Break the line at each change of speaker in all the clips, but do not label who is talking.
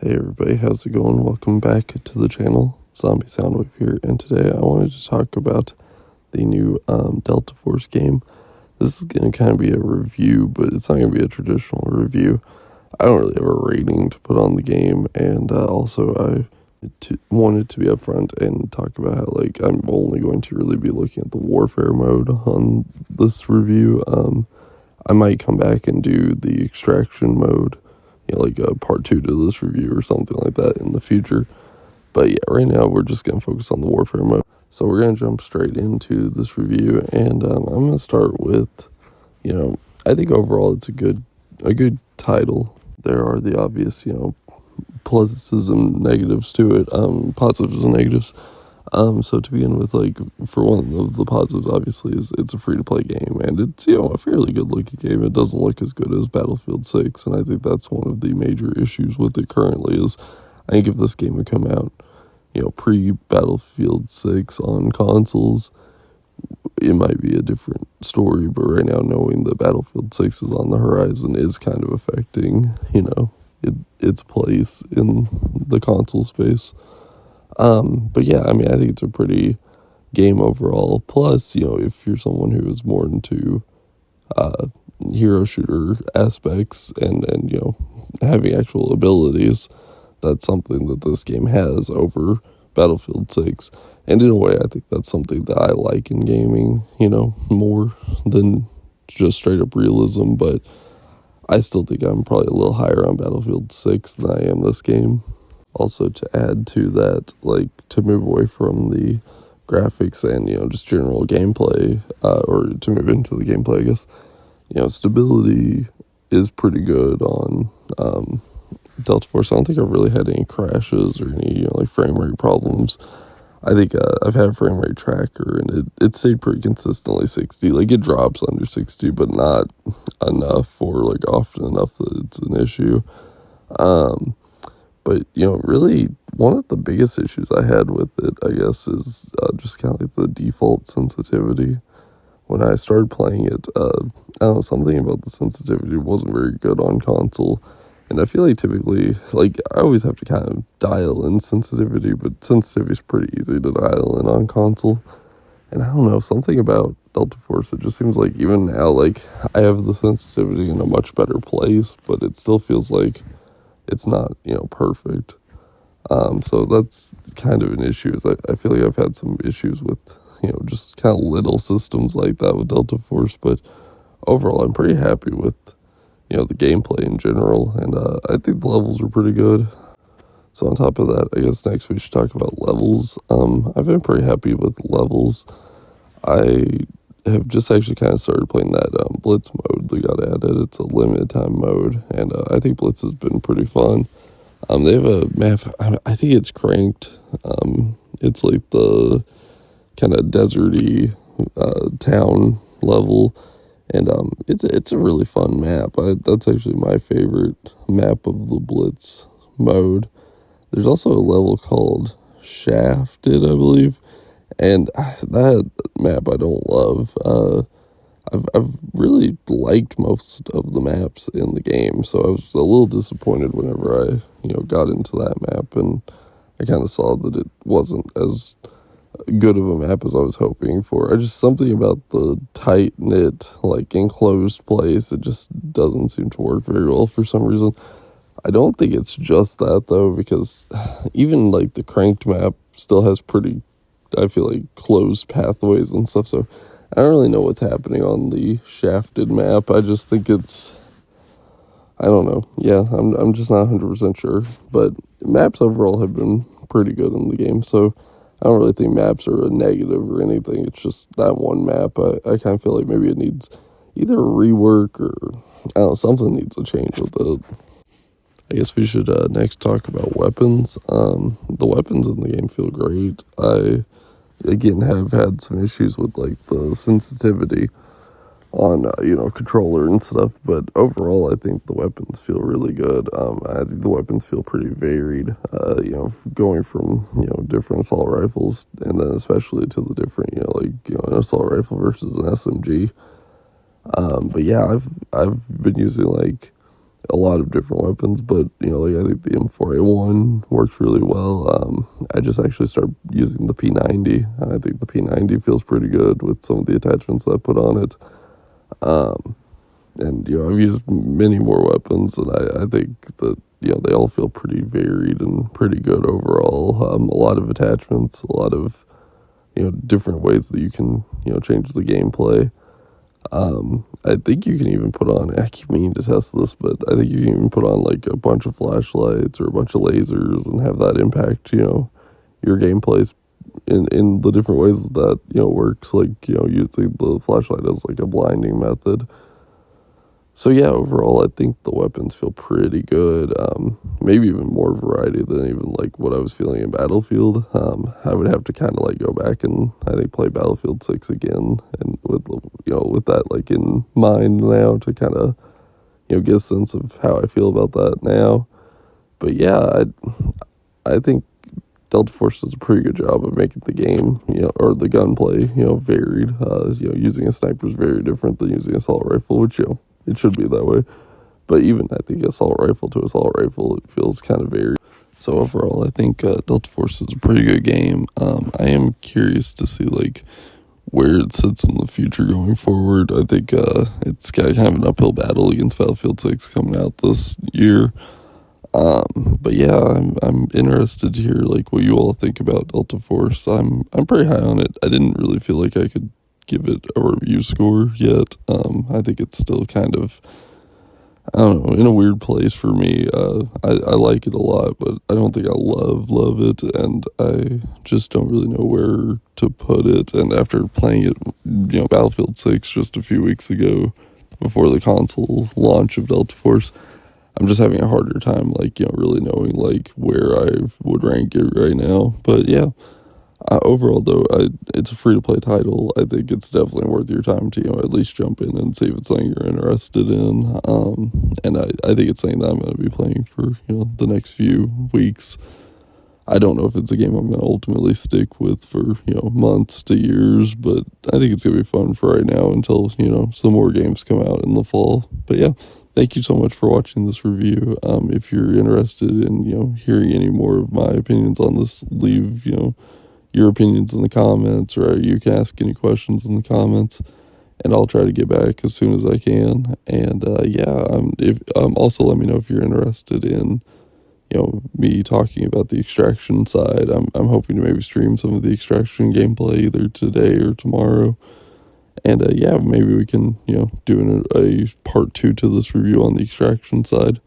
Hey everybody, how's it going? Welcome back to the channel. Zombie Soundwave here, and today I wanted to talk about the new Delta Force game. This is going to kind of be a review, but it's not going to be a traditional review. I don't really have a rating to put on the game, and also I wanted to be upfront and talk about how I'm only going to really be looking at the warfare mode on this review. I might come back and do the extraction mode, like a part 2 to this review or something like that in the future. But yeah, right now we're just going to focus on the warfare mode. So we're going to jump straight into this review, and I'm going to start with, I think overall it's a good title. There are the obvious, pluses and negatives to it, positives and negatives. So to begin with, for one of the positives, obviously, is it's a free-to-play game, and it's, a fairly good-looking game. It doesn't look as good as Battlefield 6, and I think that's one of the major issues with it currently is, I think if this game had come out, pre-Battlefield 6 on consoles, it might be a different story, but right now, knowing that Battlefield 6 is on the horizon is kind of affecting, its place in the console space. But yeah, I think it's a pretty game overall. Plus, if you're someone who is more into hero shooter aspects and having actual abilities, that's something that this game has over Battlefield 6. And in a way, I think that's something that I like in gaming, more than just straight up realism. But I still think I'm probably a little higher on Battlefield 6 than I am this game. Also, to add to that, to move away from the graphics and, just general gameplay, or to move into the gameplay, I guess, stability is pretty good on Delta Force. I don't think I've really had any crashes or any, frame rate problems. I think I've had a frame rate tracker, and it stayed pretty consistently 60. It drops under 60, but not enough or, often enough that it's an issue. But, really, one of the biggest issues I had with it, I guess, is just kind of the default sensitivity. When I started playing it, I don't know, something about the sensitivity wasn't very good on console. And I feel like typically, I always have to kind of dial in sensitivity, but sensitivity is pretty easy to dial in on console. And I don't know, something about Delta Force, it just seems like even now, I have the sensitivity in a much better place, but it still feels like it's not, perfect. So that's kind of an issue. Is I feel like I've had some issues with, just kind of little systems like that with Delta Force. But overall, I'm pretty happy with, the gameplay in general. And I think the levels are pretty good. So on top of that, I guess next we should talk about levels. I've been pretty happy with levels. I have just actually kind of started playing that Blitz mode they got added. It's a limited time mode, and I think Blitz has been pretty fun. They have a map, I think it's Cranked. It's the kind of deserty town level, and it's a really fun map. That's actually my favorite map of the Blitz mode. There's also a level called Shafted, I believe. And that map I don't love. I've really liked most of the maps in the game, so I was a little disappointed whenever I got into that map, and I kind of saw that it wasn't as good of a map as I was hoping for. Something about the tight knit, enclosed place, it just doesn't seem to work very well for some reason. I don't think it's just that though, because even the Cranked map still has pretty, I feel closed pathways and stuff, so I don't really know what's happening on the Shafted map. I just think I don't know. Yeah, I'm just not 100% sure, but maps overall have been pretty good in the game, so I don't really think maps are a negative or anything. It's just that one map, I kind of feel like maybe it needs either a rework or, I don't know, something needs to change with it. I guess we should next talk about weapons. The weapons in the game feel great. I, again, have had some issues with, the sensitivity on, controller and stuff, but overall, I think the weapons feel really good. I think the weapons feel pretty varied, going from, different assault rifles, and then especially to the different, an assault rifle versus an SMG. But yeah, I've been using, a lot of different weapons, but like I think the M4A1 works really well. I just actually started using the P90. I think the P90 feels pretty good with some of the attachments I put on it. And I've used many more weapons, and I think that they all feel pretty varied and pretty good overall. A lot of attachments, a lot of different ways that you can change the gameplay. I think you can even put on, I keep meaning to test this, but I think you can even put on like a bunch of flashlights or a bunch of lasers and have that impact, your gameplays in the different ways that, works, like, using the flashlight as like a blinding method. So yeah, overall, I think the weapons feel pretty good. Maybe even more variety than even like what I was feeling in Battlefield. I would have to kind of like go back and I think play Battlefield 6 again, and with that like in mind now to kind of get a sense of how I feel about that now. But yeah, I think Delta Force does a pretty good job of making the game, or the gunplay, varied. Using a sniper is very different than using an assault rifle, which it should be that way. But even I think assault rifle to assault rifle, it feels kind of varied. So overall, I think Delta Force is a pretty good game. I am curious to see like where it sits in the future going forward. I think it's got kind of an uphill battle against Battlefield 6 coming out this year. But yeah, I'm interested to hear like what you all think about Delta Force. I'm pretty high on it. I didn't really feel like I could give it a review score yet. I think it's still kind of, I don't know, in a weird place for me. I like it a lot, but I don't think I love it, and I just don't really know where to put it. And after playing it, Battlefield 6 just a few weeks ago, before the console launch of Delta Force, I'm just having a harder time, like, really knowing, like, where I would rank it right now. But yeah, overall, though, it's a free-to-play title. I think it's definitely worth your time to, at least jump in and see if it's something you're interested in. And I think it's something that I'm going to be playing for, the next few weeks. I don't know if it's a game I'm going to ultimately stick with for, months to years, but I think it's going to be fun for right now until, some more games come out in the fall. But yeah, thank you so much for watching this review. If you're interested in, hearing any more of my opinions on this, leave, your opinions in the comments, or you can ask any questions in the comments, and I'll try to get back as soon as I can. And yeah, also let me know if you're interested in me talking about the Extraction side. I'm hoping to maybe stream some of the Extraction gameplay either today or tomorrow. And yeah, maybe we can do a part 2 to this review on the Extraction side.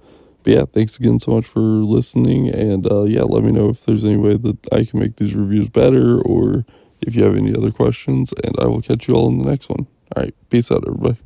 But yeah, thanks again so much for listening, and yeah, let me know if there's any way that I can make these reviews better, or if you have any other questions, and I will catch you all in the next one. All right, peace out, everybody.